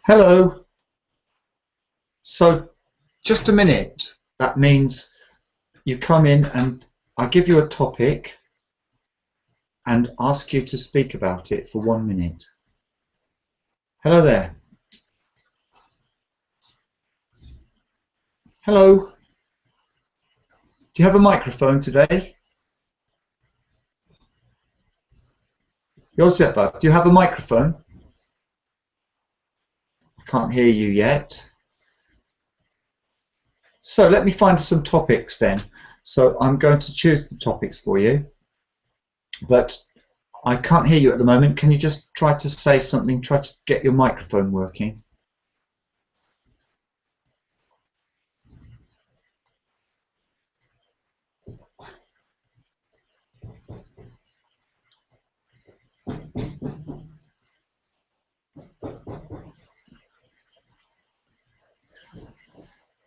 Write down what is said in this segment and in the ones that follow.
Hello. So just a minute. That means you come in and I give you a topic and ask you to speak about it for 1 minute. Hello there. Hello. Do you have a microphone today? Josefa, do you have a microphone? I can't hear you yet. So let me find some topics then. So I'm going to choose the topics for you, but I can't hear you at the moment. Can you just try to say something, try to get your microphone working?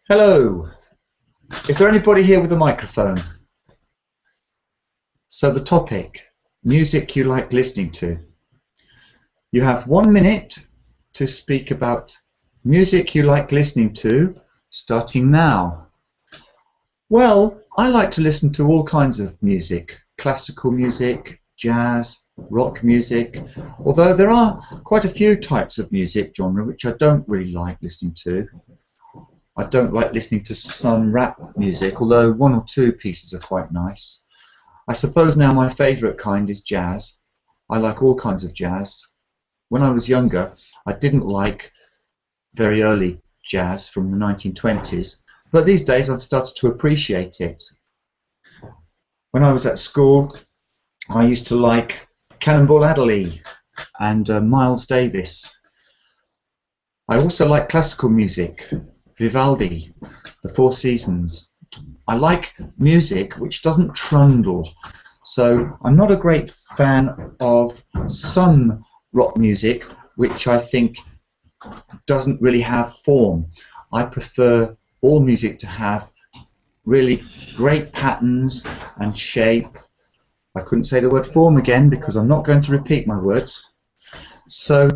Hello. Is there anybody here with a microphone? So the topic, music you like listening to. You have 1 minute to speak about music you like listening to, starting now. Well, I like to listen to all kinds of music, classical music, jazz, rock music, although there are quite a few types of music genre which I don't really like listening to. I don't like listening to some rap music, although one or two pieces are quite nice. I suppose now my favourite kind is jazz. I like all kinds of jazz. When I was younger, I didn't like very early jazz from the 1920s, but these days I've started to appreciate it. When I was at school, I used to like Cannonball Adderley and Miles Davis. I also like classical music, Vivaldi, the Four Seasons. I like music which doesn't trundle, so I'm not a great fan of some rock music which I think doesn't really have form. I prefer all music to have really great patterns and shape. I couldn't say the word form again because I'm not going to repeat my words. So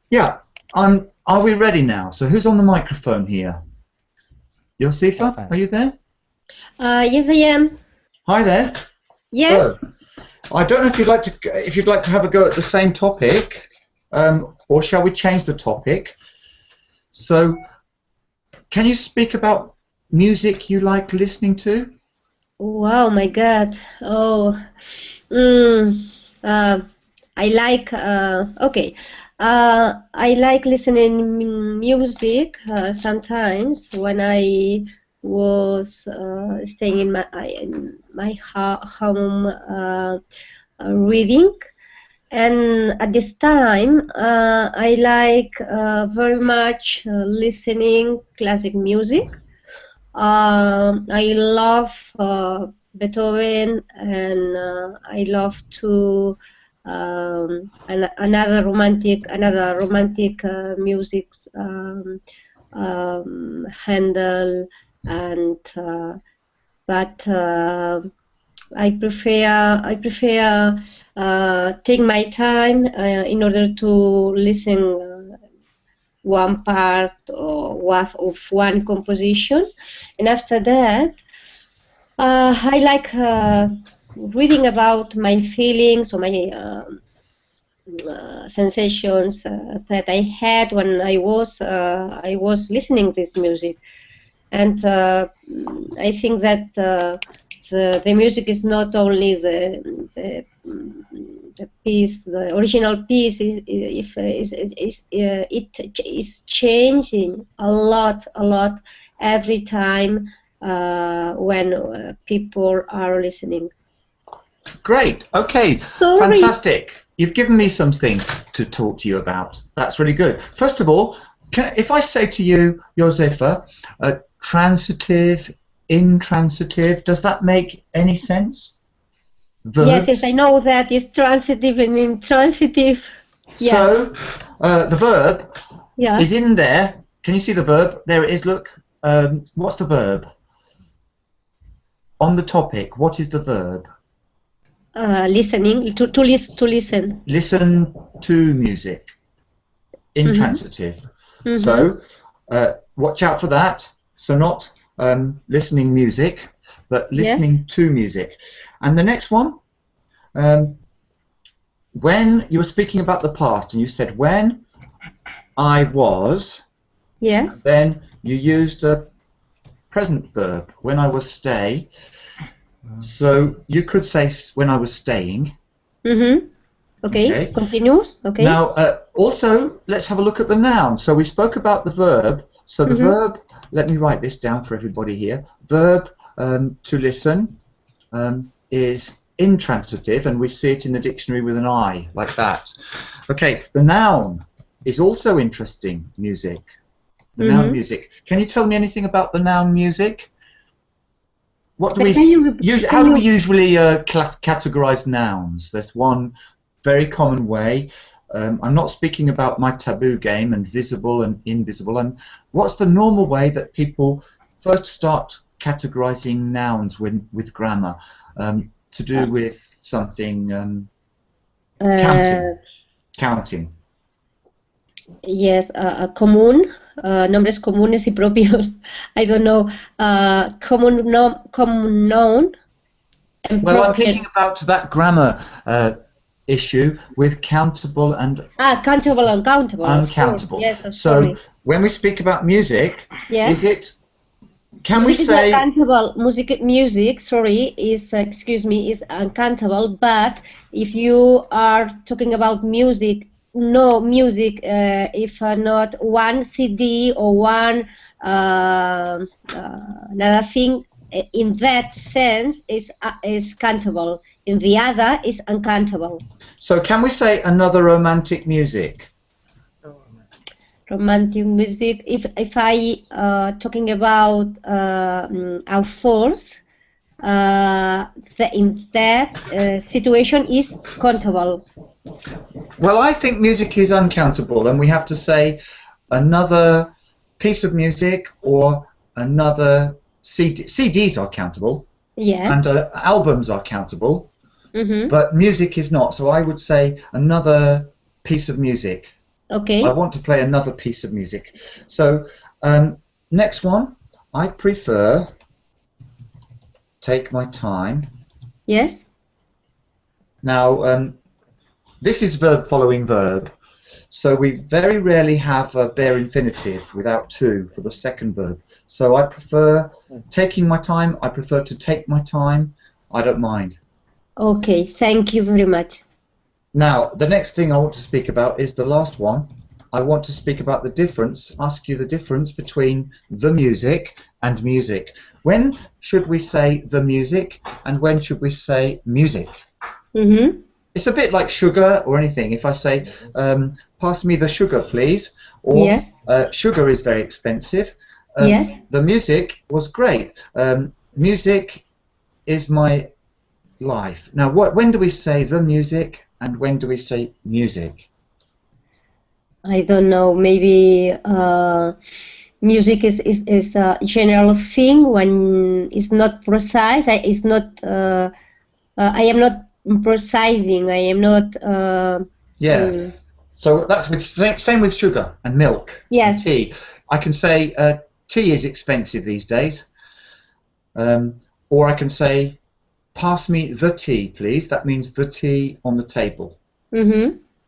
yeah, are we ready now? So who's on the microphone here? Josefa, are you there? Yes, I am. Hi there. Yes. So, I don't know if you'd like to have a go at the same topic, or shall we change the topic? So, can you speak about music you like listening to? Wow, my God. Oh, I like. Okay. I like listening music sometimes when I was staying in my home reading, and at this time I like very much listening classic music. I love Beethoven, and I love to another romantic music, Handel, and but I prefer take my time in order to listen one part of one composition, and after that I like reading about my feelings or my sensations that I had when I was listening this music, and I think that the music is not only the piece, the original piece. It is changing a lot every time when people are listening. Great. Okay. Sorry. Fantastic. You've given me something to talk to you about. That's really good. First of all, if I say to you, Josefa, transitive, intransitive, does that make any sense? Yes, yes, verbs. I know that it's transitive and intransitive. Yeah. So the verb Yeah. is in there. Can you see the verb? There it is, look. What's the verb? On the topic, what is the verb? Listening, to listen. Listen to music. Intransitive. So watch out for that. So not listening music, but listening to music. And the next one, when you were speaking about the past and you said when I was, Yes. then you used a present verb, when I was stay. So you could say when I was staying. Okay, continues. Okay. Now, also, let's have a look at the noun. So we spoke about the verb. So the verb, let me write this down for everybody here. Verb to listen is intransitive, and we see it in the dictionary with an I, like that. Okay, the noun is also interesting, music. The noun music. Can you tell me anything about the noun music? What do we? How do we usually categorize nouns? There's one very common way. I'm not speaking about my taboo game and visible and invisible. And what's the normal way that people first start categorizing nouns with grammar to do with something counting? Yes, común, nombres comunes y propios. I don't know. Common noun. Well, I'm thinking about that grammar issue with countable and countable and uncountable. Uncountable. Yes, so when we speak about music, is it? Can we say uncountable? Music, sorry, is is uncountable. But if you are talking about music, no music, if not one CD or one another thing, in that sense is countable. In the other is uncountable. So can we say another romantic music? Romantic music. If I talking about authors, in that situation is countable. Well, I think music is uncountable, and we have to say another piece of music or another CD. CDs are countable, and albums are countable, but music is not. So I would say another piece of music. Okay. I want to play another piece of music. So next one, I prefer take my time. Yes. Now, this is verb following verb. So we very rarely have a bare infinitive without to for the second verb. So I prefer taking my time. I prefer to take my time. I don't mind. Okay, thank you very much. Now, the next thing I want to speak about is the last one. I want to speak about the difference, ask you the difference between the music and music. When should we say the music and when should we say music? It's a bit like sugar or anything. If I say, pass me the sugar, please, or sugar is very expensive. The music was great. Music is my life. Now, when do we say the music and when do we say music? I don't know. Maybe music is a general thing when it's not precise. It's not. I am not precising. I am not. So that's with same with sugar and milk. Yes. And tea. I can say tea is expensive these days, or I can say, pass me the tea, please. That means the tea on the table.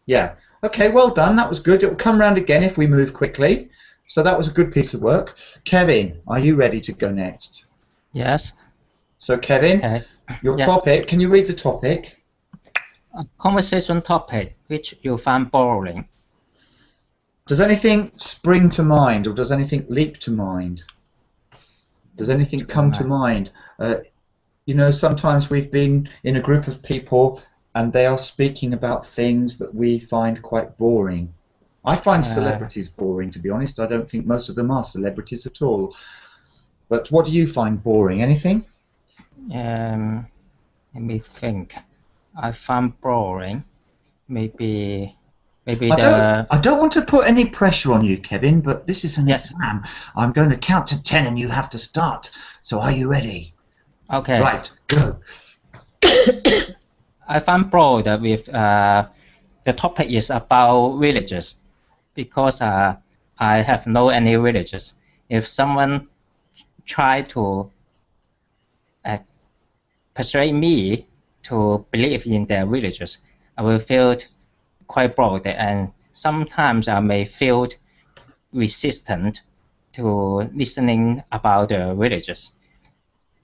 Yeah. Okay, well done. That was good. It will come round again if we move quickly. So that was a good piece of work. Kevin, are you ready to go next? Yes. So Kevin, your topic, can you read the topic? A conversation topic which you find boring. Does anything spring to mind or does anything leap to mind? Does anything come to mind? You know, sometimes we've been in a group of people and they are speaking about things that we find quite boring. I find celebrities boring, to be honest. I don't think most of them are celebrities at all. But what do you find boring? Anything? Let me think. I find boring. Maybe I the don't want to put any pressure on you, Kevin, but this is an Yes. exam. I'm going to count to 10 and you have to start. So are you ready? okay. Right, go. I find bored with the topic is about villages because I have no any villages. If someone try to persuade me to believe in their villages, I will feel quite bored, and sometimes I may feel resistant to listening about the villages.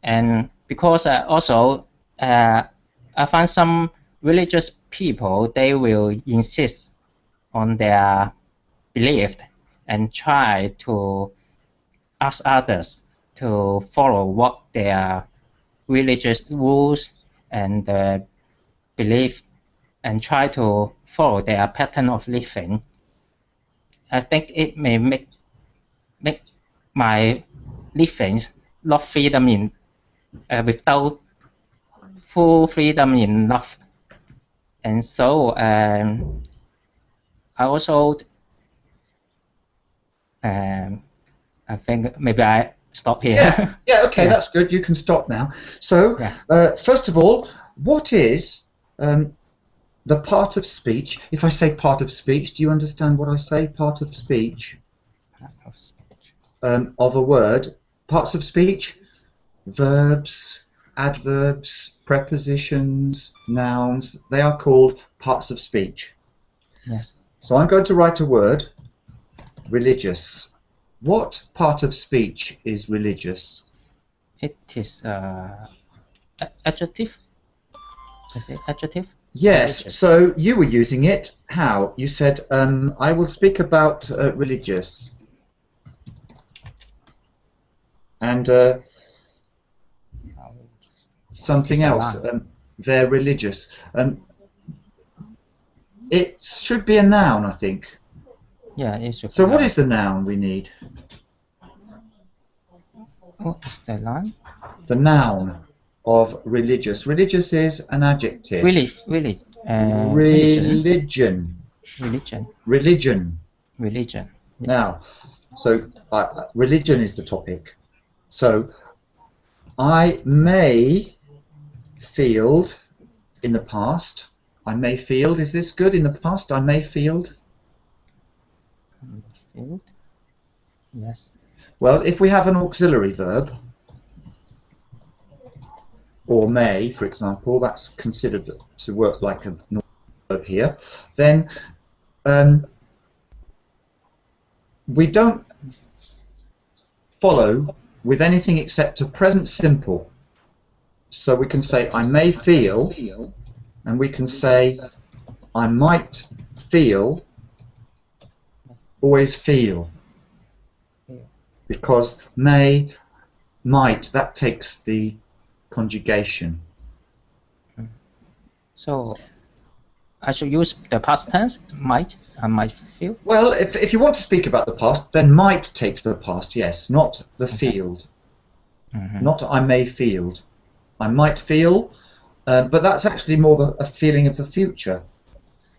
And because also I find some religious people, they will insist on their belief and try to ask others to follow what their religious rules and belief and try to follow their pattern of living. I think it may make my living not freedom in without full freedom in love. And so I also I think maybe I stop here. Yeah, okay, Yeah. that's good. You can stop now. So, Yeah. first of all, what is the part of speech? If I say part of speech, do you understand what I say? Part of speech of a word. Parts of speech, verbs, adverbs, prepositions, nouns, they are called parts of speech. Yes. So I'm going to write a word, religious. What part of speech is religious? It is adjective. Is it adjective? Yes, Religious. so you were using it. How? You said, I will speak about religious. And something else. They're religious. It should be a noun, I think. Yeah, it should. So what is the noun we need? What is the line? The noun of religious. Religious is an adjective. Religion. Religion. Now, so religion is the topic. So I may field in the past. I may field. Is this good in the past? I may field. Field. Yes. Well, if we have an auxiliary verb, or may, for example, that's considered to work like a normal verb here, then we don't follow with anything except a present simple. So we can say I may feel, and we can say I might feel, always feel. Because may, might, that takes the conjugation. So I should use the past tense, might. I might feel. Well, if you want to speak about the past, then might takes the past, yes, not the field. Not I may field. I might feel, but that's actually more a feeling of the future.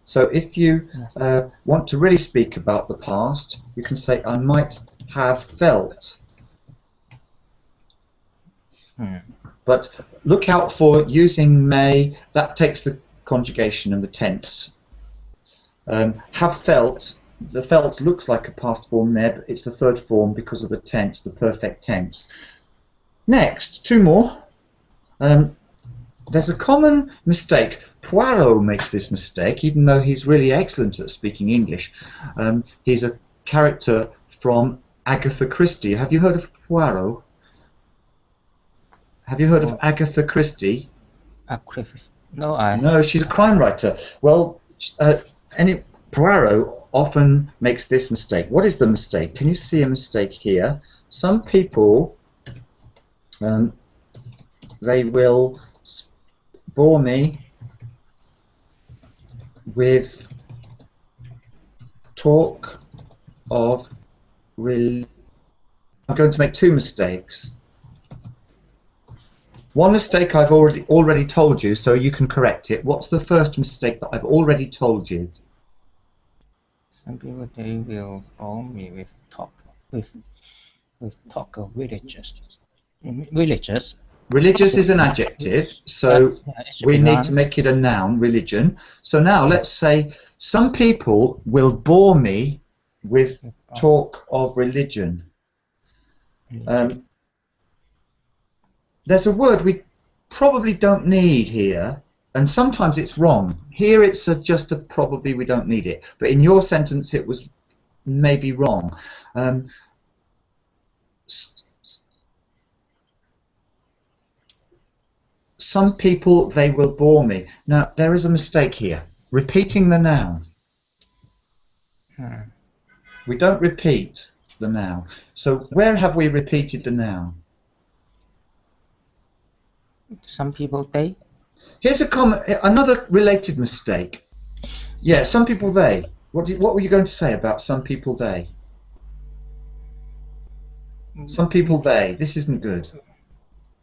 So if you want to really speak about the past, you can say I might have felt. But look out for using may, that takes the conjugation and the tense. Have felt, the felt looks like a past form there, but it's the third form because of the tense, the perfect tense. Next, two more. There's a common mistake. Poirot makes this mistake, even though he's really excellent at speaking English. He's a character from Agatha Christie. Have you heard of Poirot? Have you heard of Agatha Christie? No, she's a crime writer. Well, Poirot often makes this mistake. What is the mistake? Can you see a mistake here? Some people, they will bore me with talk of I'm going to make two mistakes. One mistake I've already told you, so you can correct it. What's the first mistake that I've already told you? Some people they will bore me with talk of religious. Religious. Religious is an adjective, so it should we be need noun. to make it a noun, religion. So now let's say some people will bore me with talk of religion. There's a word we probably don't need here, and sometimes it's wrong. Here it's just a probably we don't need it, but in your sentence it was maybe wrong. Some people, they will bore me. Now, there is a mistake here. Repeating the noun. We don't repeat the noun. So where have we repeated the noun? Some people they. Here's another related mistake. Yeah, some people they. What were you going to say about some people they? Some people they. This isn't good.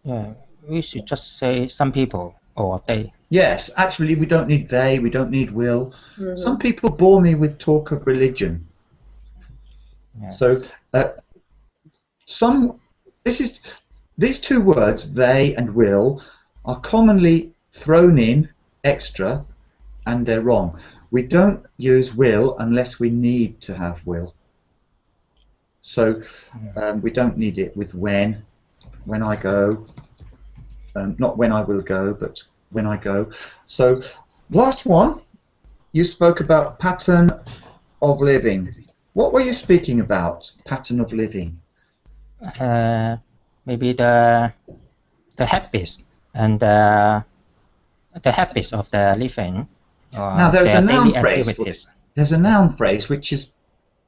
Yeah, we should just say some people or they. Yes, actually we don't need they, we don't need will. Some people bore me with talk of religion. Yes. So these two words, they and will, are commonly thrown in extra, and they're wrong. We don't use will unless we need to have will. So we don't need it with when I go, not when I will go, but when I go. So last one, you spoke about pattern of living. What were you speaking about, pattern of living? Maybe the habits and the habits of the living. Now there's a noun phrase. Activities. There's a noun phrase which is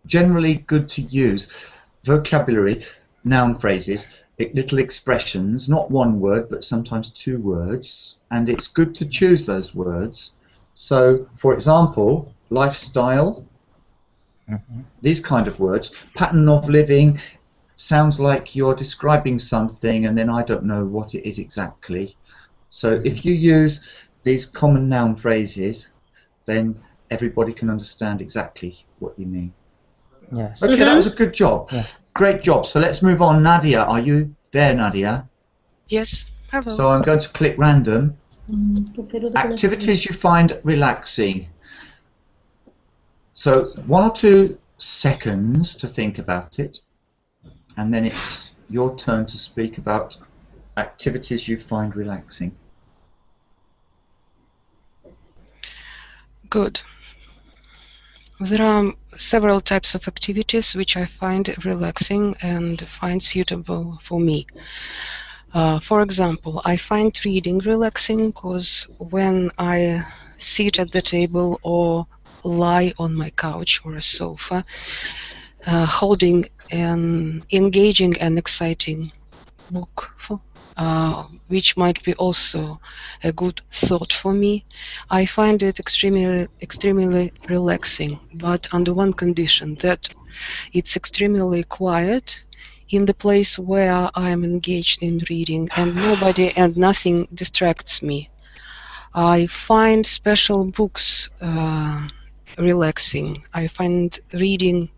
generally good to use. Vocabulary, noun phrases, little expressions, not one word but sometimes two words, and it's good to choose those words. So, for example, lifestyle, these kind of words. Pattern of living sounds like you're describing something and then I don't know what it is exactly. So if you use these common noun phrases, then everybody can understand exactly what you mean. Yes. Okay, that was a good job. Yeah. Great job. So let's move on. Nadia, are you there, Nadia? Yes. Hello. So I'm going to click random. Activities you find relaxing. So 1 or 2 seconds to think about it, and then it's your turn to speak about activities you find relaxing. Good. There are several types of activities which I find relaxing and find suitable for me. For example, I find reading relaxing because when I sit at the table or lie on my couch or a sofa, holding an engaging and exciting book, which might be also a good thought for me, I find it extremely relaxing, but under one condition, that it's extremely quiet in the place where I am engaged in reading, and nobody and nothing distracts me. I find special books relaxing. I find reading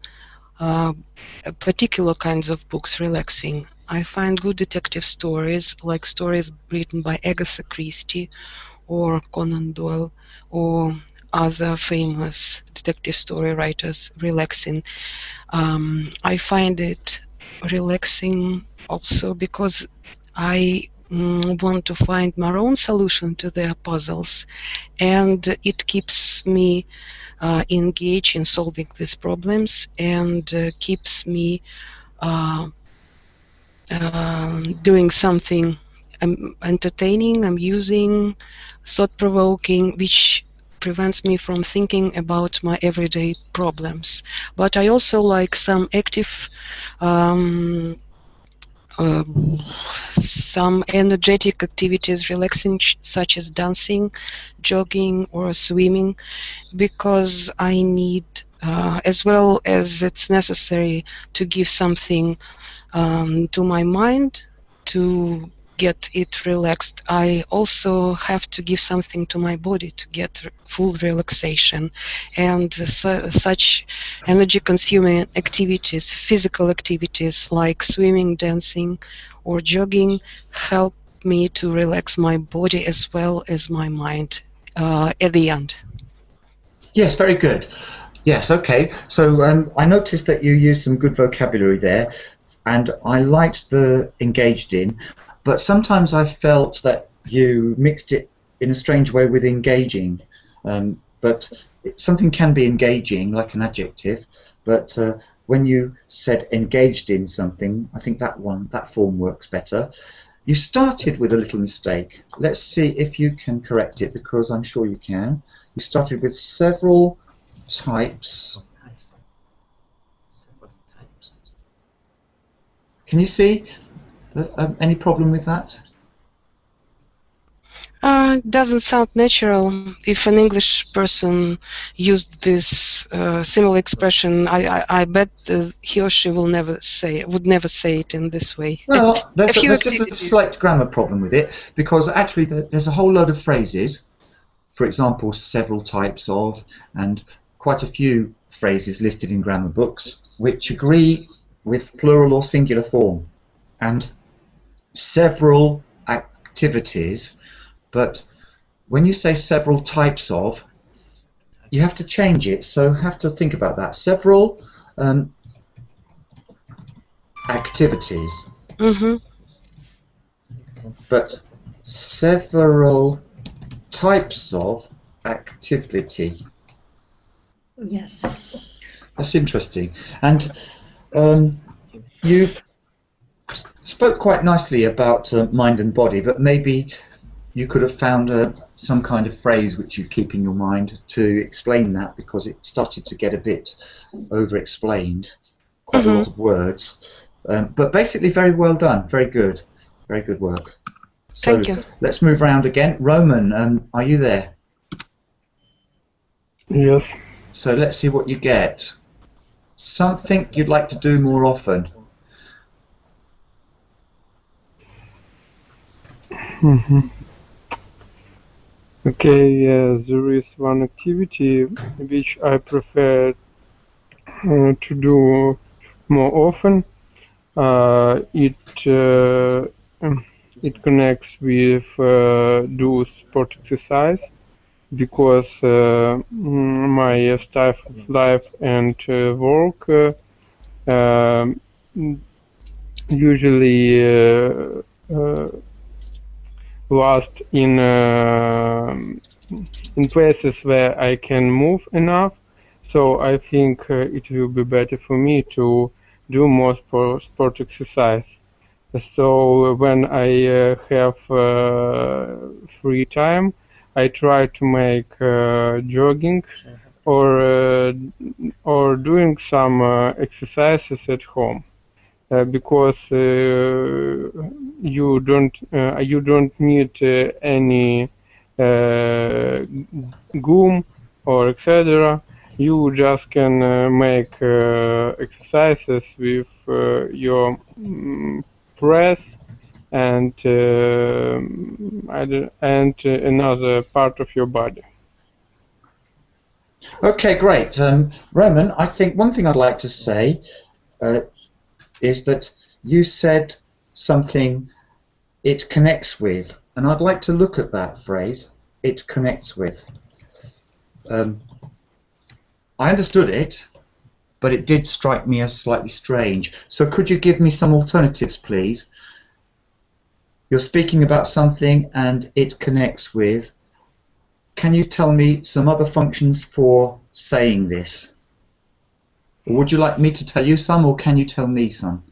particular kinds of books relaxing. I find good detective stories, like stories written by Agatha Christie or Conan Doyle or other famous detective story writers, relaxing. I find it relaxing also because I want to find my own solution to their puzzles, and it keeps me engaged in solving these problems and keeps me doing something entertaining, amusing, thought-provoking, which prevents me from thinking about my everyday problems. But I also like some active, some energetic activities, relaxing, such as dancing, jogging, or swimming, because I need, as well as it's necessary to give something to my mind, to get it relaxed, I also have to give something to my body to get full relaxation. And such energy-consuming activities, physical activities like swimming, dancing, or jogging help me to relax my body as well as my mind at the end. Yes, very good. Yes, okay. So I noticed that you used some good vocabulary there, and I liked the engaged in, but sometimes I felt that you mixed it in a strange way with engaging. But something can be engaging, like an adjective, but when you said engaged in something, I think that form works better. You started with a little mistake. Let's see if you can correct it, because I'm sure you can. You started with several types. Can you see any problem with that? Doesn't sound natural. If an English person used this similar expression, I bet he or she would never say it in this way. Well, there's just a slight grammar problem with it, because actually there's a whole load of phrases, for example, several types of, and quite a few phrases listed in grammar books, which agree with plural or singular form, and several activities. But when you say several types of, you have to change it, so have to think about that. Several activities. Mm-hmm. But several types of activity. Yes. That's interesting. And you spoke quite nicely about mind and body, but maybe you could have found some kind of phrase which you keep in your mind to explain that, because it started to get a bit over-explained, quite a lot of words. But basically very well done, very good work. So Thank you. let's move around again. Roman, are you there? Yes. So let's see what you get. Something you'd like to do more often. Mm-hmm. Okay, there is one activity which I prefer to do more often. It connects with do sport exercise, because my style of life and work usually last in places where I can move enough. So I think it will be better for me to do more sport exercise. So when I have free time, I try to make jogging or doing some exercises at home, because you don't need any gum or etc. You just can make exercises with your press and another part of your body. Okay, great. Roman, I think one thing I'd like to say is that you said something, it connects with, and I'd like to look at that phrase, it connects with. I understood it, but it did strike me as slightly strange. So could you give me some alternatives, please? You're speaking about something and it connects with. Can you tell me some other functions for saying this? Or would you like me to tell you some, or can you tell me some?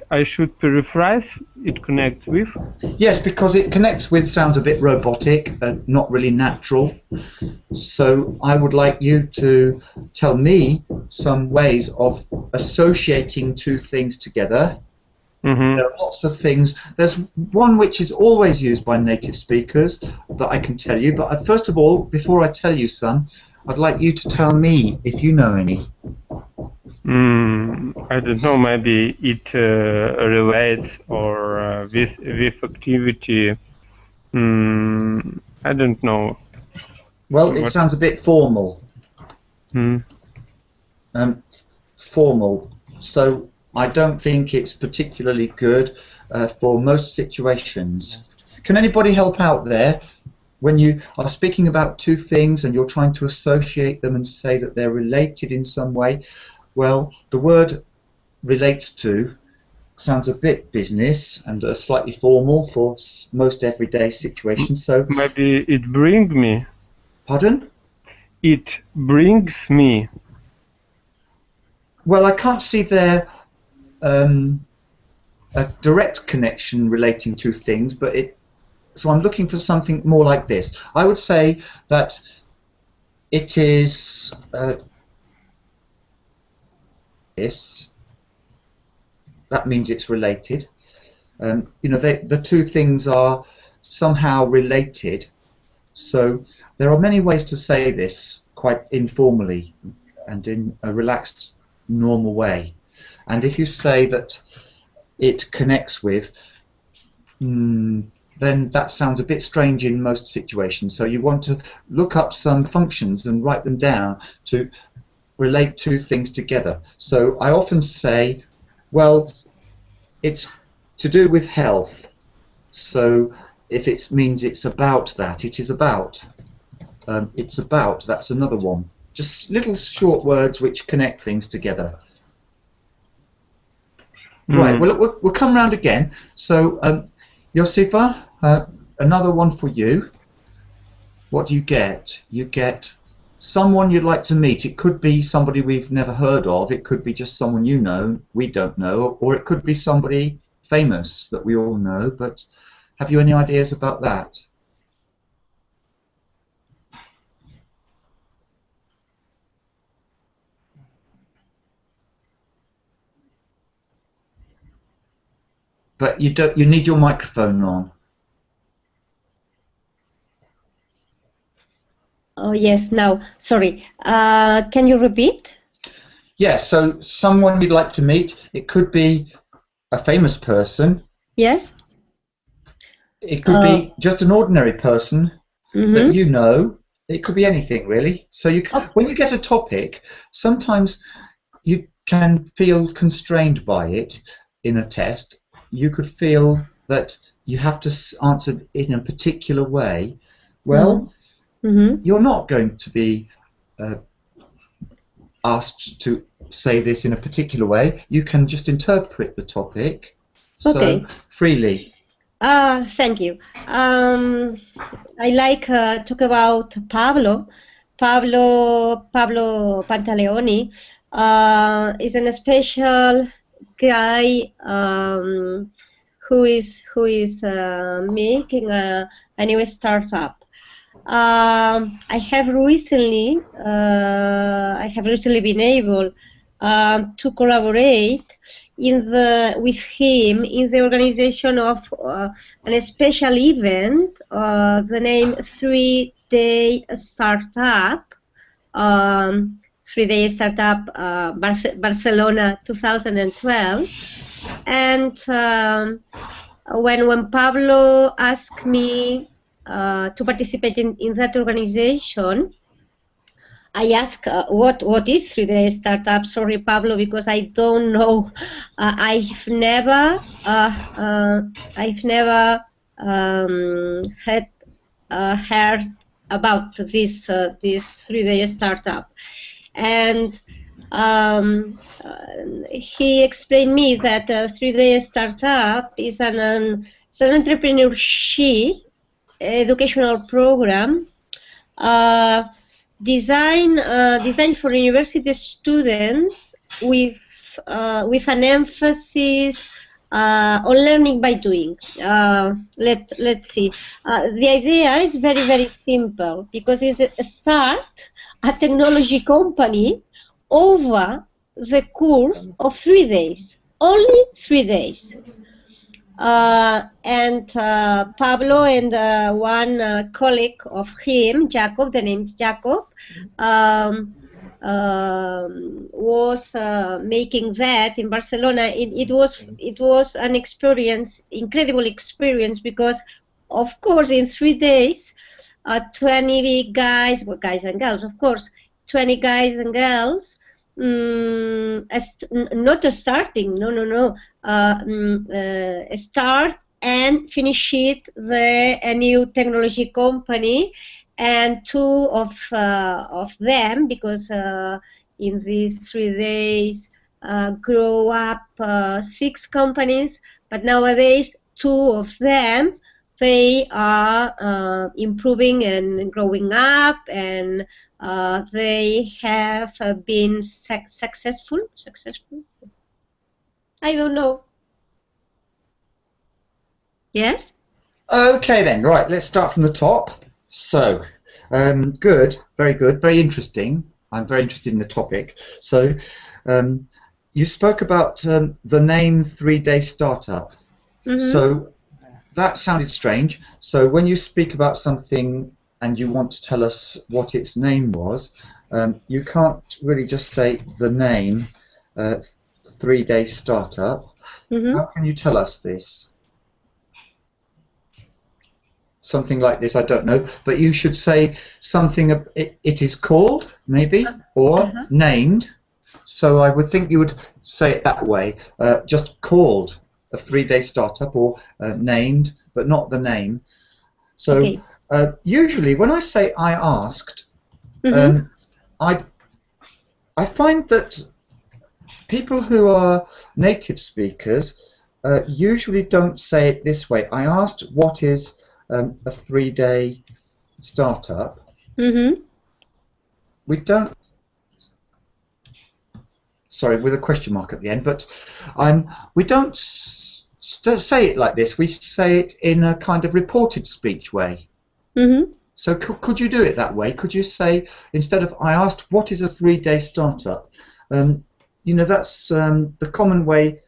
I should paraphrase, it connects with. Yes, because it connects with sounds a bit robotic, not really natural. So I would like you to tell me some ways of associating two things together. Mm-hmm. There are lots of things. There's one which is always used by native speakers that I can tell you, but first of all, before I tell you some, I'd like you to tell me if you know any. I don't know. Maybe it relates or with activity. I don't know. Well, it sounds a bit formal. Formal. So I don't think it's particularly good for most situations. Can anybody help out there? When you are speaking about two things and you're trying to associate them and say that they're related in some way, well, the word relates to sounds a bit business and slightly formal for most everyday situations. So maybe it brings me. Pardon? It brings me. Well, I can't see there a direct connection relating to things, but so I'm looking for something more like this. I would say that it is this. That means it's related. You know, the two things are somehow related. So there are many ways to say this quite informally and in a relaxed, normal way. And if you say that it connects with, then that sounds a bit strange in most situations. So you want to look up some functions and write them down to relate two things together. So I often say, well, it's to do with health. So if it means it's about that, it is about. It's about, that's another one. Just little short words which connect things together. Right, well, we'll come round again. So, Josifa, another one for you. What do you get? You get someone you'd like to meet. It could be somebody we've never heard of. It could be just someone you know, we don't know. Or it could be somebody famous that we all know. But have you any ideas about that? But you don't. You need your microphone on. Oh yes. Now, sorry. Can you repeat? Yeah. So someone you'd like to meet. It could be a famous person. Yes. It could be just an ordinary person that you know. It could be anything really. So you can, when you get a topic, sometimes you can feel constrained by it in a test. You could feel that you have to answer in a particular way. Well, you're not going to be asked to say this in a particular way. You can just interpret the topic so freely. Thank you. I like talk about Pablo. Pablo Pantaleoni is a special guy who is making a new startup. I have recently been able to collaborate with him in the organization of a special event, the name 3-Day Startup. 3-Day Startup Barcelona 2012, and when Pablo asked me to participate in that organization, I asked what is 3-Day Startup. Sorry, Pablo, because I don't know. I've never heard about this 3-Day Startup, and he explained me that 3-Day Startup is an entrepreneurship educational program designed for university students with an emphasis on learning by doing. Let's see. The idea is very, very simple, because it's a start a technology company over the course of 3 days, only 3 days. And Pablo and one colleague of him, Jacob, the name is Jacob, was making that in Barcelona, it was an experience, incredible experience, because of course in 3 days, 20 guys, well, guys and girls, of course, 20 guys and girls, not starting, start and finish it a new technology company, and two of them, because in these 3 days grow up 6 companies, but nowadays 2 of them, they are improving and growing up, and they have been successful. I don't know. Yes? Okay then, right, let's start from the top. So, good, very interesting. I'm very interested in the topic. So, you spoke about the name 3-day startup. Mm-hmm. So, that sounded strange. So, when you speak about something and you want to tell us what its name was, you can't really just say the name 3-day startup. Mm-hmm. How can you tell us this? Something like this, I don't know, but you should say something, it is called, maybe, or named. So I would think you would say it that way, just called a 3-day startup, or named, but not the name. So Okay. Usually when I say I asked, Mm-hmm. I find that people who are native speakers usually don't say it this way. I asked what is a 3-day startup. Mm-hmm. We don't, sorry, with a question mark at the end, but we don't say it like this. We say it in a kind of reported speech way. Mm-hmm. So could you do it that way? Could you say, instead of I asked what is a 3-day startup, that's the common way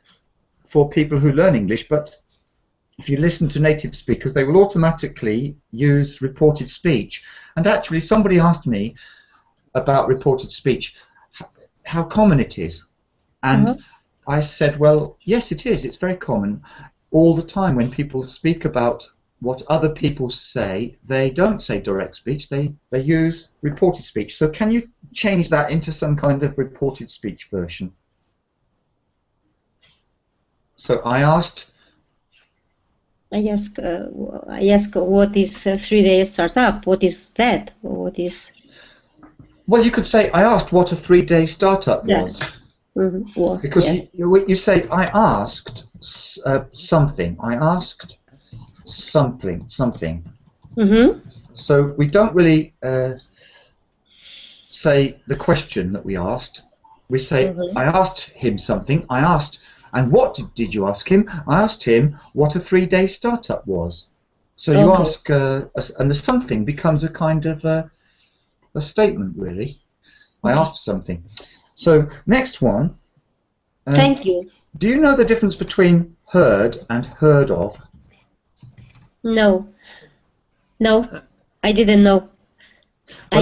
for people who learn English, but if you listen to native speakers, they will automatically use reported speech. And actually, somebody asked me about reported speech, how common it is. And I said, well, yes, it is. It's very common. All the time when people speak about what other people say, they don't say direct speech, they use reported speech. So can you change that into some kind of reported speech version? So I asked... I ask what is a 3-day startup? What is that? What is? Well, you could say I asked what a 3-day startup was. Mm-hmm. Was, because yes. you say I asked something. I asked something. Mm-hmm. So we don't really say the question that we asked. We say I asked him something. I asked. And what did you ask him? I asked him what a 3-day startup was. So you ask, and the something becomes a kind of a statement, really. I asked something. So next one. Thank you. Do you know the difference between heard and heard of? No, I didn't know. Well,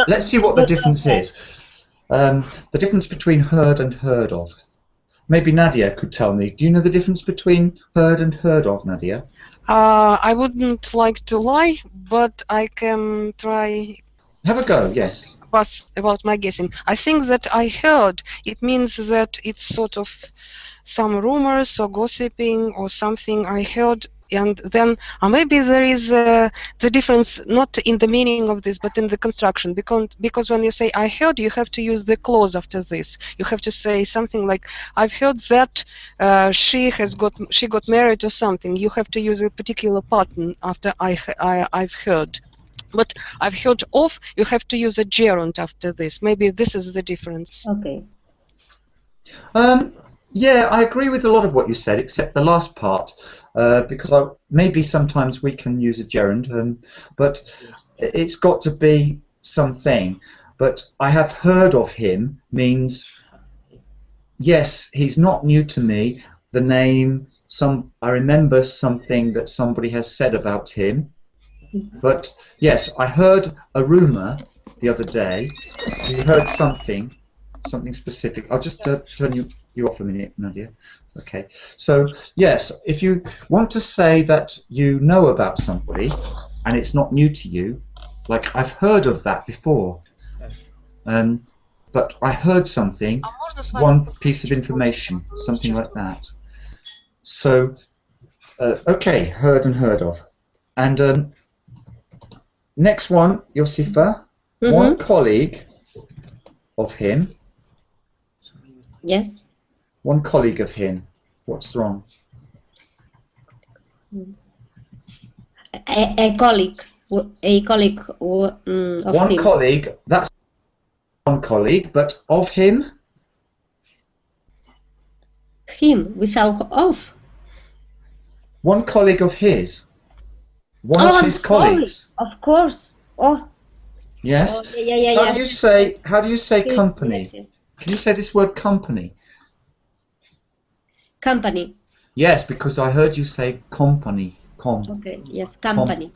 let's see what the difference is. The difference between heard and heard of. Maybe Nadia could tell me. Do you know the difference between heard and heard of, Nadia? I wouldn't like to lie, but I can try. Have a go, yes. About my guessing. I think that I heard, it means that it's sort of some rumors or gossiping or something I heard, and then maybe there is the difference not in the meaning of this but in the construction, because when you say I heard, you have to use the clause after this. You have to say something like I've heard that she got married or something. You have to use a particular pattern after I've heard. But I've heard of, you have to use a gerund after this. Maybe this is the difference. Okay. Yeah, I agree with a lot of what you said, except the last part, because maybe sometimes we can use a gerund, but it's got to be something. But I have heard of him means, yes, he's not new to me. The name, I remember something that somebody has said about him. But yes, I heard a rumor the other day. You heard something specific. I'll just turn you off a minute, Nadia. Okay. So yes, if you want to say that you know about somebody and it's not new to you, like I've heard of that before, but I heard something, one piece of information, something like that. So okay, heard and heard of. And next one, Josifa, one colleague of him. Yes. One colleague of him. What's wrong? A colleague. A colleague of one him. Colleague. That's one colleague, but of him. Him without of. One colleague of his. One of his colleagues. Of course. Oh. Yes. Oh, yeah. How do you say company? Yes. Can you say this word company? Company. Yes, because I heard you say company. Okay. Yes, company.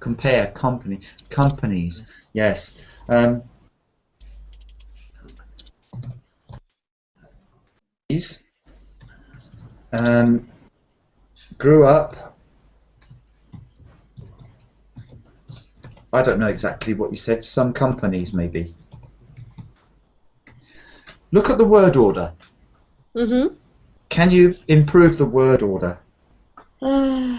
Compare company. Companies. Yes. Grew up. I don't know exactly what you said. Some companies, maybe. Look at the word order. Can you improve the word order? In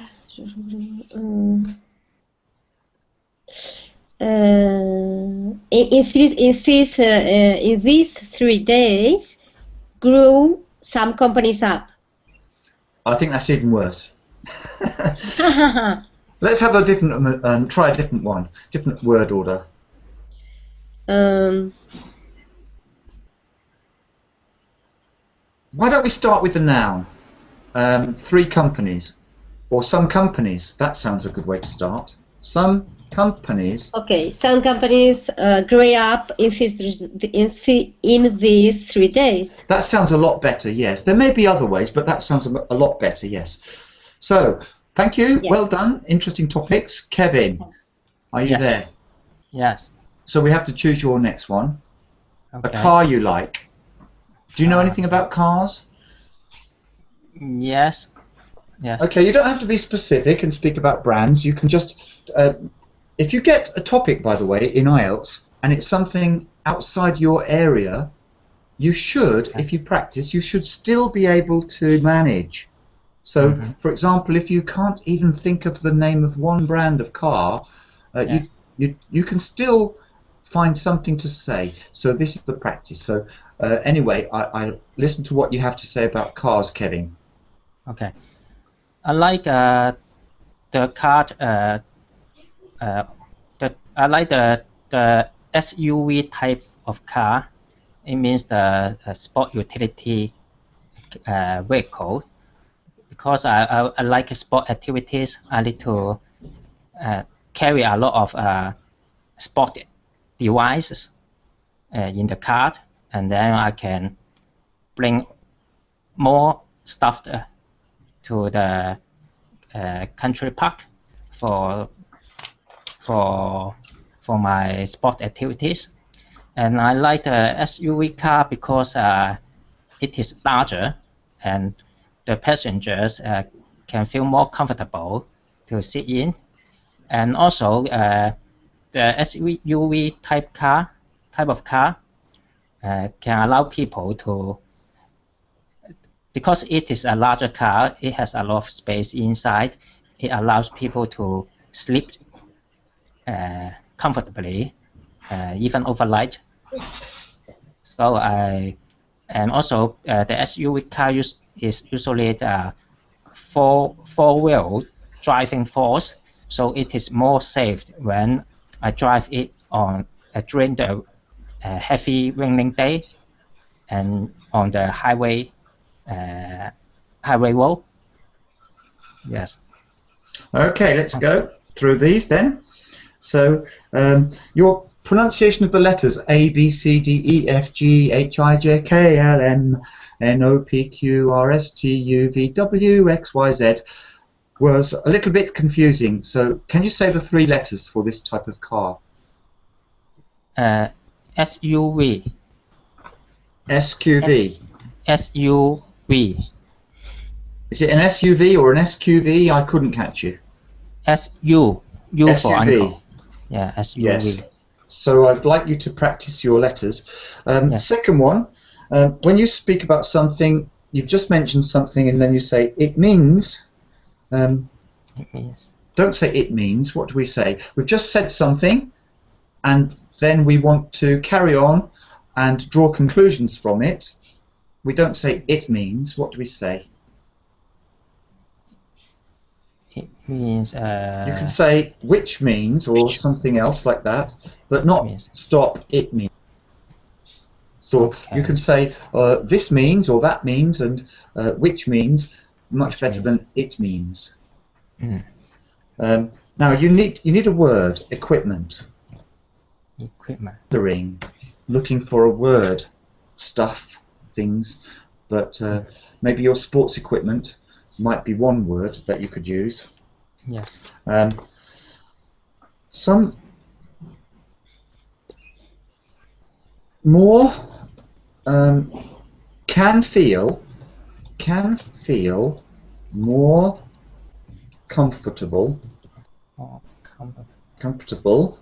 these 3 days, grew some companies up. I think that's even worse. Let's have a different, try a different one, different word order. Why don't we start with the noun? 3 companies, or some companies. That sounds a good way to start. Some companies. Okay, some companies grew up in these 3 days. That sounds a lot better, yes. There may be other ways, but that sounds a lot better, yes. So, thank you. Yes. Well done. Interesting topics. Kevin, are you there? Yes. So we have to choose your next one. Okay. A car you like. Do you know anything about cars? Yes. Yes. Okay, you don't have to be specific and speak about brands. You can just, if you get a topic, by the way, in IELTS, and it's something outside your area, you should, if you practice, you should still be able to manage. So, for example, if you can't even think of the name of one brand of car, you can still find something to say. So this is the practice. So anyway, I listen to what you have to say about cars, Kevin. Okay. I like the car. I like the SUV type of car. It means the sport utility vehicle. Because I like sport activities, I need to carry a lot of sport devices in the car, and then I can bring more stuff to the country park for my sport activities. And I like the SUV car because it is larger and the passengers can feel more comfortable to sit in. And also the SUV type of car can allow people to, because it is a larger car, it has a lot of space inside, it allows people to sleep comfortably, even overnight. So and also the SUV car is usually the four-wheel driving force, so it is more safe when I drive it on during the heavy raining day and on the highway road. Yes. Okay, let's go through these then. So your pronunciation of the letters A, B, C, D, E, F, G, H, I, J, K, L, M, N, O, P, Q, R, S, T, U, V, W, X, Y, Z was a little bit confusing. So can you say the 3 letters for this type of car? SUV. SQV. SUV. Is it an SUV or an SQV? I couldn't catch you. SU. U for SUV. uncle. Yeah, SUV. Yes. So I'd like you to practice your letters. Yes. Second one, when you speak about something, you've just mentioned something and then you say, it means. It means. Don't say it means. What do we say? We've just said something and then we want to carry on and draw conclusions from it. We don't say it means. What do we say? It means. You can say which means or something else like that, but not stop it means. So Okay. you can say this means or that means and which means much better than it means. Now you need a word, equipment. Equipment. Looking for a word, stuff, things, but maybe your sports equipment might be one word that you could use. Yes. Some more can feel more comfortable Oh, comfort. comfortable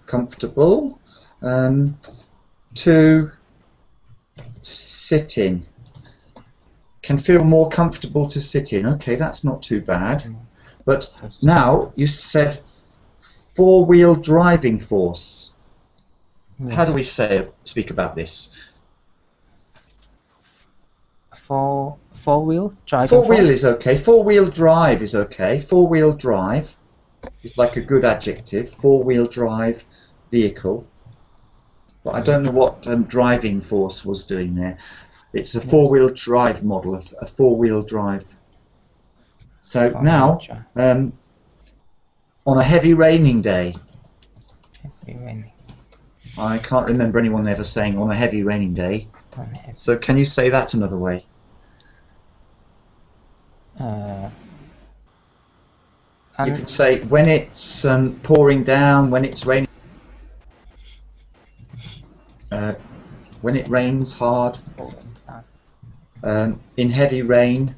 to sit in. Can feel more comfortable to sit in. Okay, that's not too bad. But now you said four-wheel driving force. How do we speak about this? Four-wheel driving. Four-wheel is okay. Four-wheel drive is okay. Four-wheel drive is like a good adjective. Four-wheel drive vehicle. But I don't know what driving force was doing there. It's a four-wheel drive model, a four-wheel drive. So now, on a heavy raining day, I can't remember anyone ever saying on a heavy raining day. So can you say that another way? You could say when it's pouring down, when it's raining, when it rains hard, in heavy rain.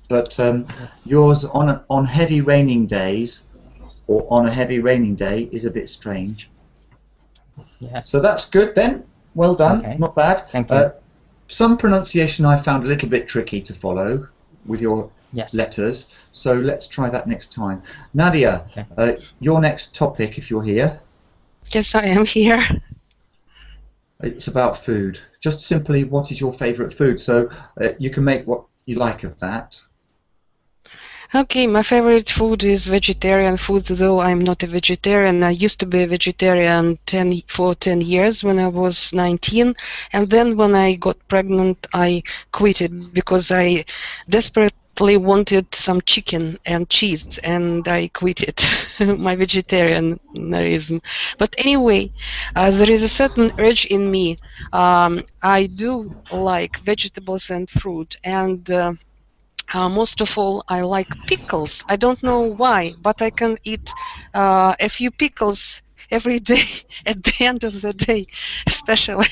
But yours on heavy raining days, or on a heavy raining day, is a bit strange. Yeah. So that's good then. Well done. Okay. Not bad. Thank you. Some pronunciation I found a little bit tricky to follow with your letters. So let's try that next time. Nadia, your next topic, if you're here. Yes, I am here. It's about food. Just simply, what is your favourite food? So you can make what you like of that. Okay, my favorite food is vegetarian food, though I'm not a vegetarian. I used to be a vegetarian for 10 years when I was 19, and then when I got pregnant, I quit it because I desperately wanted some chicken and cheese, and I quit it, my vegetarianism. But anyway, there is a certain urge in me. I do like vegetables and fruit, and most of all, I like pickles. I don't know why, but I can eat a few pickles every day at the end of the day, especially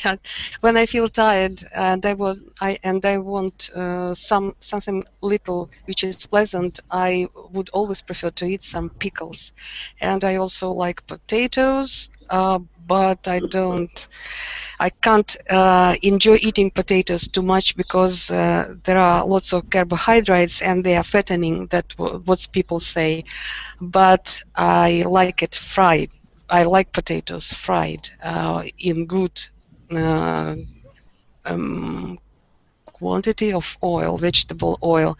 when I feel tired and I want something little which is pleasant. I would always prefer to eat some pickles, and I also like potatoes, but I can't enjoy eating potatoes too much because there are lots of carbohydrates and they are fattening. That's what people say. But I like it fried. I like potatoes fried in good quantity of oil, vegetable oil.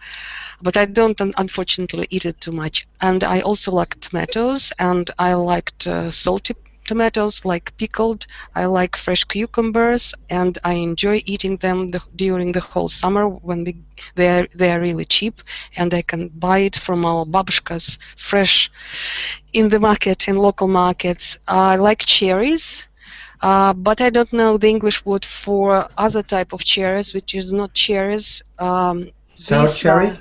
But I don't, unfortunately, eat it too much. And I also like tomatoes, and I liked salty tomatoes, like pickled. I like fresh cucumbers, and I enjoy eating them during the whole summer when they are really cheap, and I can buy it from our babushkas fresh in the market, in local markets. I like cherries. But I don't know the English word for other type of cherries, which is not cherries. Sour cherry?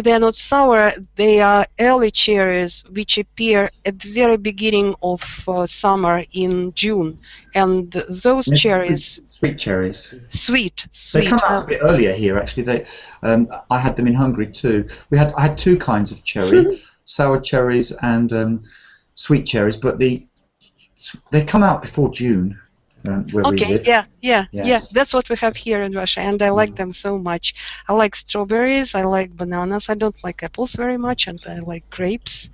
they are not sour. They are early cherries which appear at the very beginning of summer in June, and those cherries, Sweet cherries. sweet. They come out a bit earlier here, actually. I had them in Hungary too. I had two kinds of cherry, sour cherries and sweet cherries, but they come out before June. Where we live. Yeah. Yes. That's what we have here in Russia, and I like them so much. I like strawberries, I like bananas, I don't like apples very much, and I like grapes.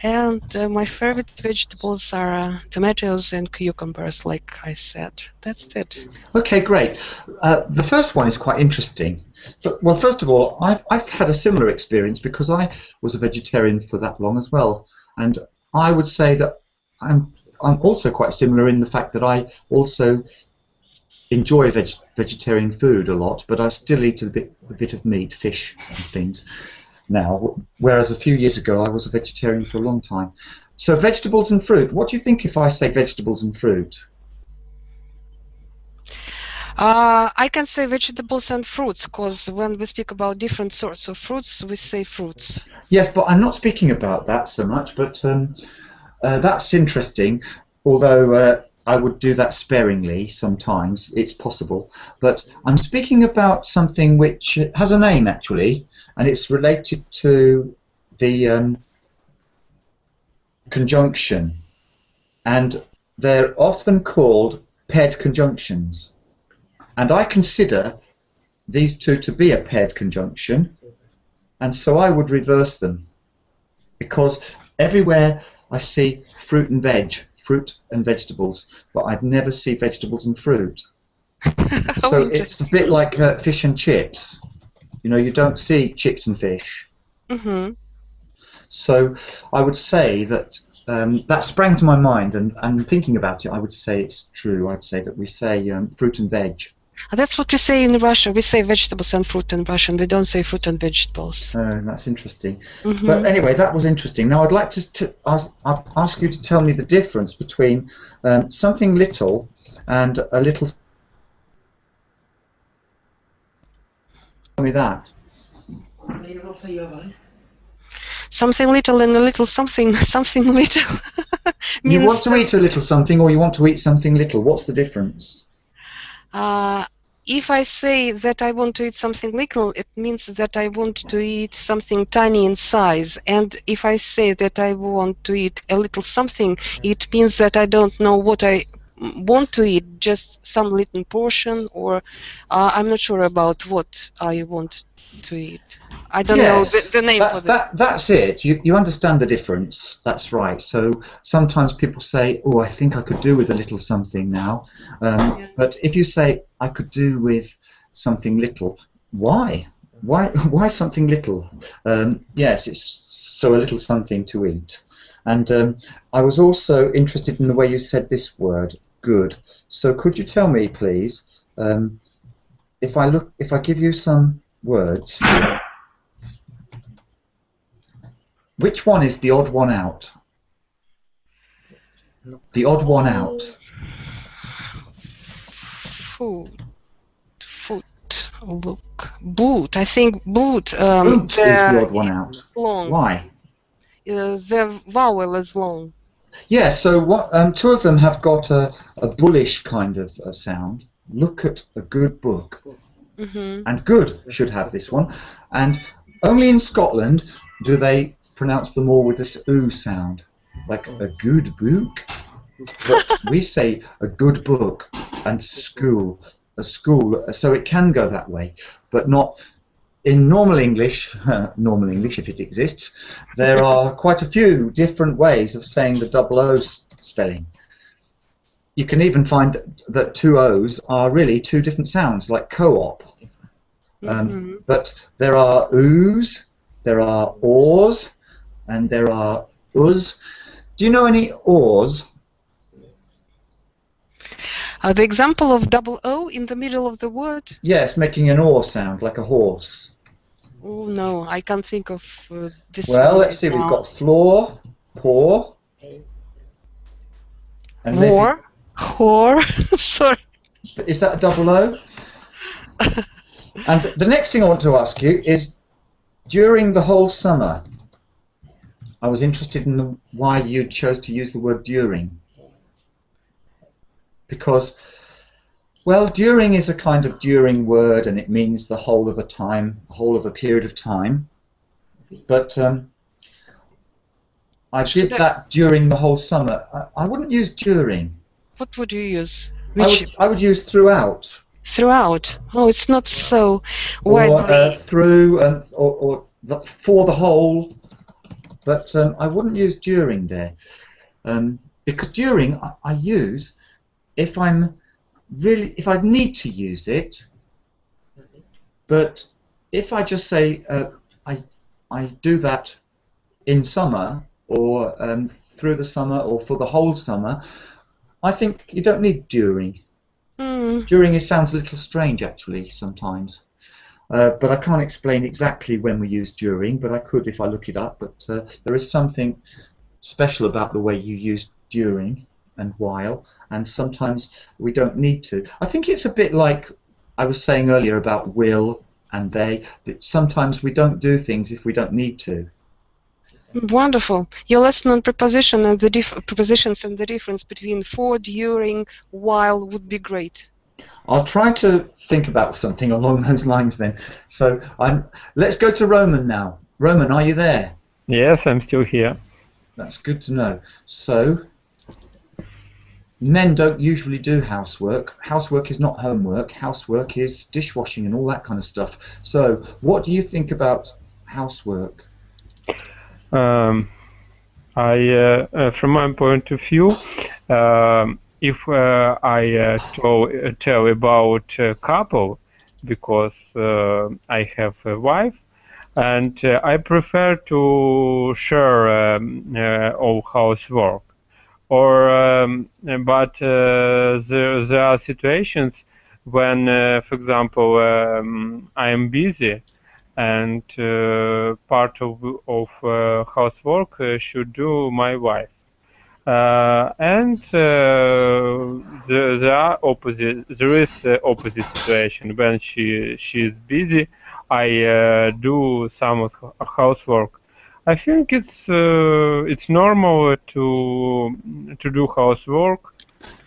And my favorite vegetables are tomatoes and cucumbers, like I said. That's it. Okay, great. The first one is quite interesting. Well, first of all, I've had a similar experience because I was a vegetarian for that long as well, and I would say that I'm also quite similar in the fact that I also enjoy vegetarian food a lot, but I still eat a bit of meat, fish and things now, whereas a few years ago I was a vegetarian for a long time. So vegetables and fruit. What do you think if I say vegetables and fruit? I can say vegetables and fruits, because when we speak about different sorts of fruits, we say fruits. Yes, but I'm not speaking about that so much, but that's interesting, although I would do that sparingly sometimes. It's possible. But I'm speaking about something which has a name, actually, and it's related to the conjunction. And they're often called paired conjunctions. And I consider these two to be a paired conjunction, and so I would reverse them, because everywhere I see fruit and vegetables, but I'd never see vegetables and fruit. So it's a bit like fish and chips. You know, you don't see chips and fish. Mm-hmm. So I would say that that sprang to my mind, and thinking about it, I would say it's true. I'd say that we say fruit and veg. That's what we say in Russia. We say vegetables and fruit in Russian. We don't say fruit and vegetables. Oh, that's interesting. Mm-hmm. But anyway, that was interesting. Now I'd like to ask you to tell me the difference between something little and a little. Tell me that. Something little and a little something little. You want to eat a little something, or you want to eat something little? What's the difference? If I say that I want to eat something little, it means that I want to eat something tiny in size. And if I say that I want to eat a little something, it means that I don't know what I want to eat, just some little portion, or I'm not sure about what I want to eat. I don't know the name for that. That's it. You understand the difference. That's right. So sometimes people say, "Oh, I think I could do with a little something now." But if you say, "I could do with something little," why? Why something little? Yes, it's so a little something to eat. And I was also interested in the way you said this word, good. So could you tell me, please, if I give you some words, which one is the odd one out? The odd one out. Foot. Look. Boot. I think boot. Boot is the odd one out. Long. Why? The vowel is long. Yeah, so two of them have got a bullish kind of sound. Look at a good book. Mm-hmm. And good should have this one. And only in Scotland do they pronounce them all with this ooh sound, like a good book. But we say a good book and school, a school, so it can go that way, but not in normal English if it exists. There are quite a few different ways of saying the double O spelling. You can even find that two O's are really two different sounds, like co-op. But there are oohs, there are aw's, and there are us. Do you know any aw's? The example of double O in the middle of the word? Yes, making an aw sound, like a horse. Oh no, I can't think of this. Well, let's see. We've got floor, paw, and whore. Sorry. Is that a double O? And the next thing I want to ask you is, During the whole summer, I was interested in why you chose to use the word during. Because, well, during is a kind of during word, and it means the whole of a time, the whole of a period of time. But I did that during the whole summer. I wouldn't use during. What would you use? I would use throughout. Throughout. Oh, it's not so widely. Or through, or for the whole. But I wouldn't use during there. Because during I use if I need to use it. But if I just say I do that in summer, or through the summer, or for the whole summer, I think you don't need during. During sounds a little strange actually sometimes, but I can't explain exactly when we use during, but I could if I look it up. But there is something special about the way you use during and while, and sometimes we don't need to. I think it's a bit like I was saying earlier about will and they, that sometimes we don't do things if we don't need to. Wonderful. Your lesson on preposition and the prepositions and the difference between for, during, while would be great. I'll try to think about something along those lines then. So let's go to Roman now. Roman, are you there? Yes, I'm still here. That's good to know. So, men don't usually do housework. Housework is not homework. Housework is dishwashing and all that kind of stuff. So, what do you think about housework? From my point of view, if I tell about a couple, because I have a wife, and I prefer to share all housework. But there are situations when, for example, I am busy, and part of housework should do my wife. And there is opposite situation. When she is busy, I do some housework. I think it's normal to do housework,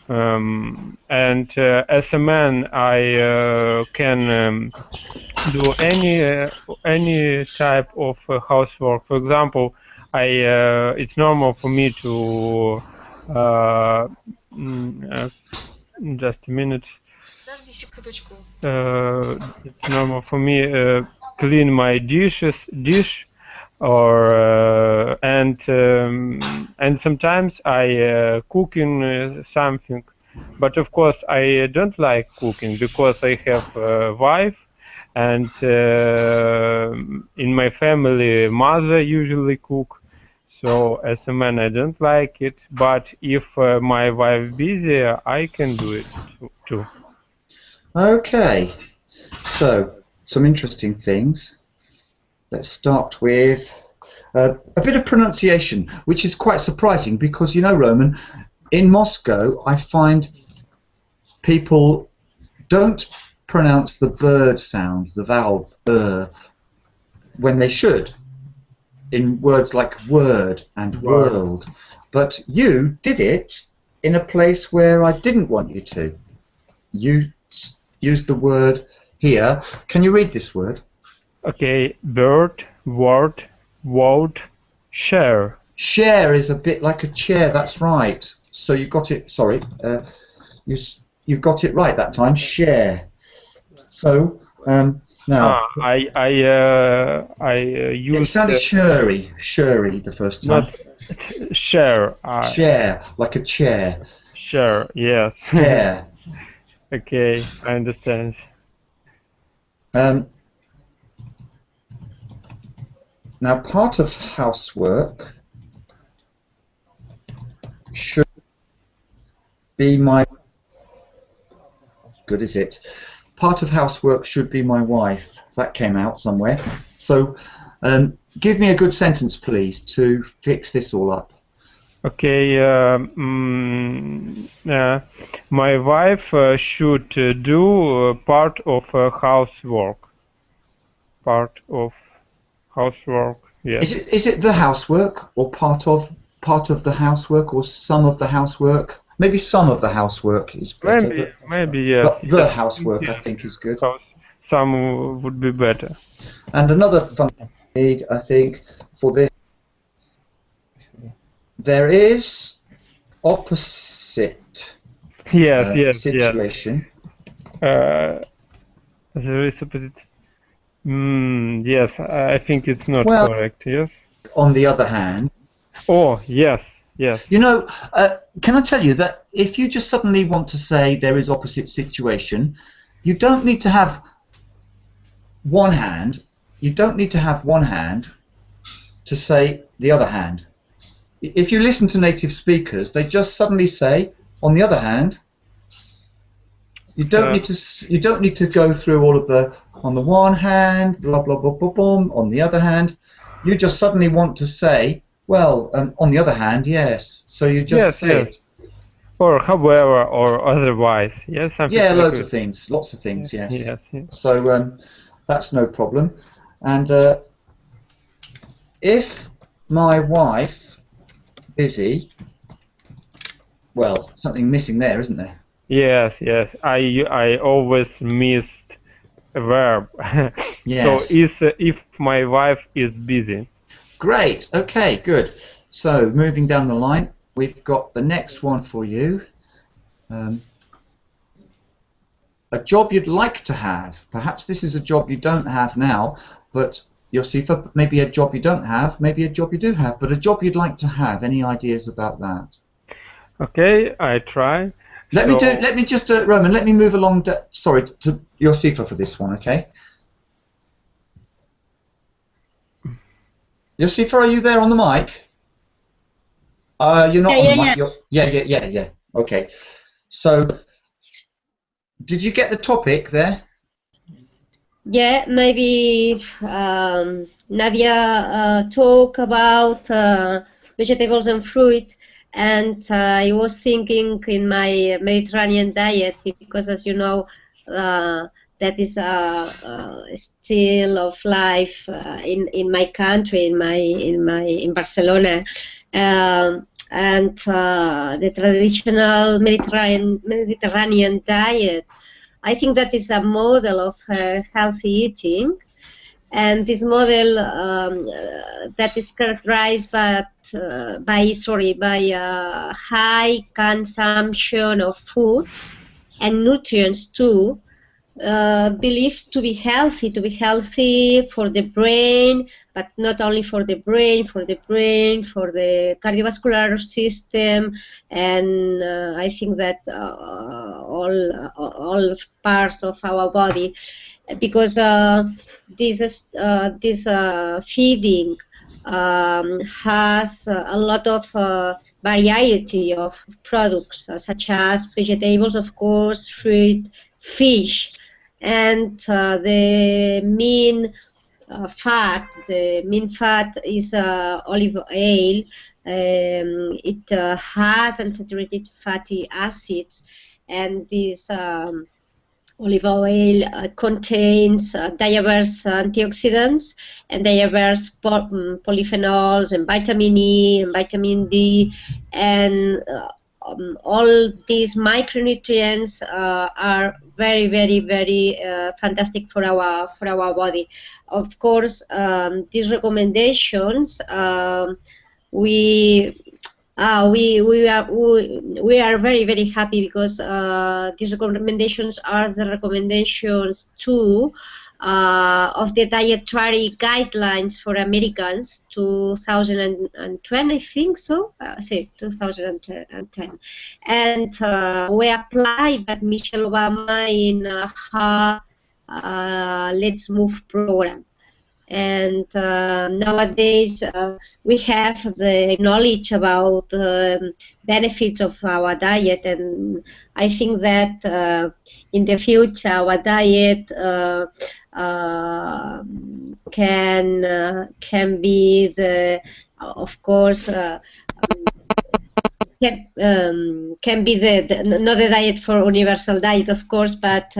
and as a man, I can do any type of housework. For example, it's normal for me to just a minute. It's normal for me clean my dish, or and sometimes I cooking something, but of course I don't like cooking because I have a wife, and in my family mother usually cook. So as a man I don't like it, but if my wife busy, I can do it too. Okay, so some interesting things. Let's start with a bit of pronunciation, which is quite surprising because, you know, Roman, in Moscow I find people don't pronounce the bird sound, the vowel when they should, in words like word and world. But you did it in a place where I didn't want you to. You used the word here. Can you read this word? Okay, bird, word, would, share. Share is a bit like a chair, that's right. So you got it, sorry, you got it right that time, share. So, now... I used... It sounded shurry the first time. Not share. Share, like a chair. Share, yes. Yeah. Okay, I understand. Now, part of housework should be my... Good, is it? Part of housework should be my wife. That came out somewhere. So, give me a good sentence, please, to fix this all up. Okay, my wife should do part of housework. Part of housework. Yes. Is it the housework, or part of the housework, or some of the housework? Maybe some of the housework is better. Maybe yes. But the housework, I think, is good. Some would be better. And another fun need, I think, for this, there is opposite situation. There is opposite. Yes, I think it's not correct. Yes. On the other hand. Oh, yes. Yes. You know, can I tell you that if you just suddenly want to say there is opposite situation, you don't need to have one hand. You don't need to have one hand to say the other hand. If you listen to native speakers, they just suddenly say, on the other hand. You don't need to go through all of the on the one hand, blah blah blah blah blah. On the other hand, you just suddenly want to say, well, on the other hand, yes. So you just say it. Or however, or otherwise. Yes. Yeah, loads of things, lots of things. Yes. Yes. So that's no problem. And if my wife busy, well, something missing there, isn't there? Yes. I always missed a verb. Yes. So if my wife is busy. Great. Okay, good. So moving down the line, we've got the next one for you. A job you'd like to have. Perhaps this is a job you don't have now, but Josifa, maybe a job you don't have, maybe a job you do have, but a job you'd like to have. Any ideas about that? Okay, I try. Let me just Roman, let me move along to Josifa for this one, okay? Josifa, are you there on the mic? You're not on the mic. Yeah. Okay. So, did you get the topic there? Yeah, maybe Nadia talk about vegetables and fruit, and I was thinking in my Mediterranean diet, because as you know, that is a still of life in my country, in Barcelona, and the traditional Mediterranean diet. I think that is a model of healthy eating, and this model that is characterized by high consumption of foods and nutrients too. Believed to be healthy for the brain, but not only for the brain, for the cardiovascular system, and I think that all parts of our body, because this feeding has a lot of variety of products, such as vegetables, of course, fruit, fish, and the main fat is olive oil. It has unsaturated fatty acids, and this olive oil contains diverse antioxidants and diverse polyphenols and vitamin E and vitamin D, and all these micronutrients are very, very, very fantastic for our body. Of course, these recommendations we are very, very happy, because these recommendations are the recommendations too of the dietary guidelines for Americans 2010, I think so. 2010, and we applied that Michelle Obama in her Let's Move program. And nowadays we have the knowledge about the benefits of our diet, and I think that in the future our diet can be the, of course, can be not a diet for universal diet, of course, but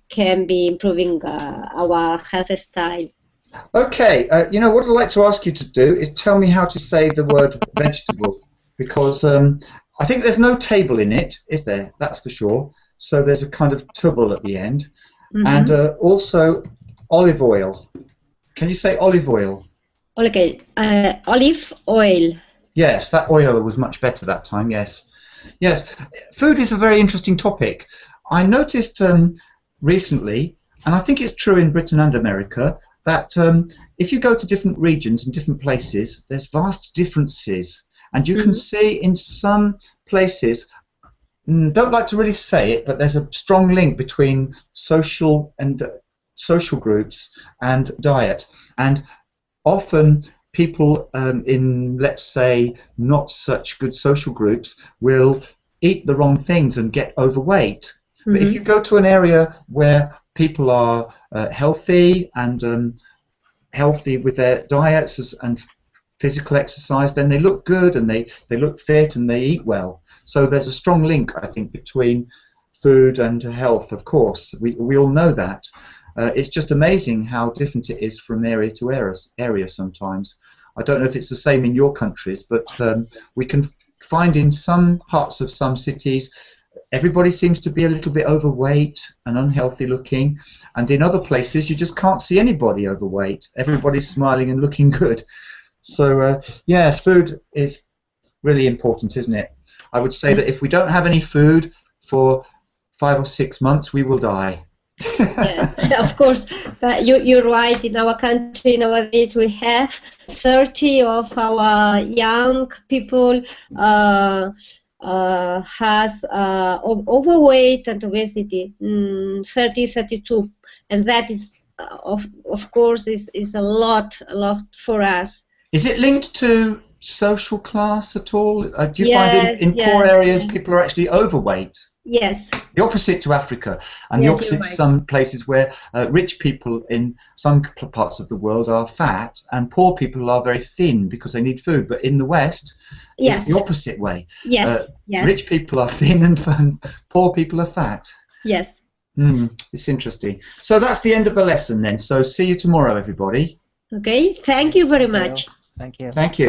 can be improving our health style. Okay, you know what I'd like to ask you to do is tell me how to say the word vegetable, because I think there's no table in it, is there? That's for sure. So there's a kind of tubble at the end. And also olive oil. Can you say olive oil? Okay, olive oil. Yes, that oil was much better that time, yes. Yes, food is a very interesting topic. I noticed recently, and I think it's true in Britain and America, that if you go to different regions and different places, there's vast differences. And you can see in some places, don't like to really say it, but there's a strong link between social groups and diet. And often people in, let's say, not such good social groups will eat the wrong things and get overweight. But if you go to an area where people are healthy and healthy with their diets and physical exercise, then they look good and they look fit and they eat well. So there's a strong link, I think, between food and health, of course. We all know that. It's just amazing how different it is from area to area sometimes. I don't know if it's the same in your countries, but we can find in some parts of some cities everybody seems to be a little bit overweight and unhealthy looking, and in other places you just can't see anybody overweight. Everybody's smiling and looking good. So yes, food is really important, isn't it? I would say that if we don't have any food for 5 or 6 months, we will die. Yes, of course. But you're right. In our country nowadays, we have 30 of our young people has overweight and obesity, 30, 32, and that is of course is a lot for us. Is it linked to social class at all? Do you find in poor areas people are actually overweight? Yes. The opposite to Africa, and the opposite to some places where rich people in some parts of the world are fat and poor people are very thin because they need food. But in the West, it's the opposite way. Yes. Rich people are thin and poor people are fat. Yes. It's interesting. So that's the end of the lesson then. So see you tomorrow, everybody. Okay. Thank you very much. Thank you. Thank you.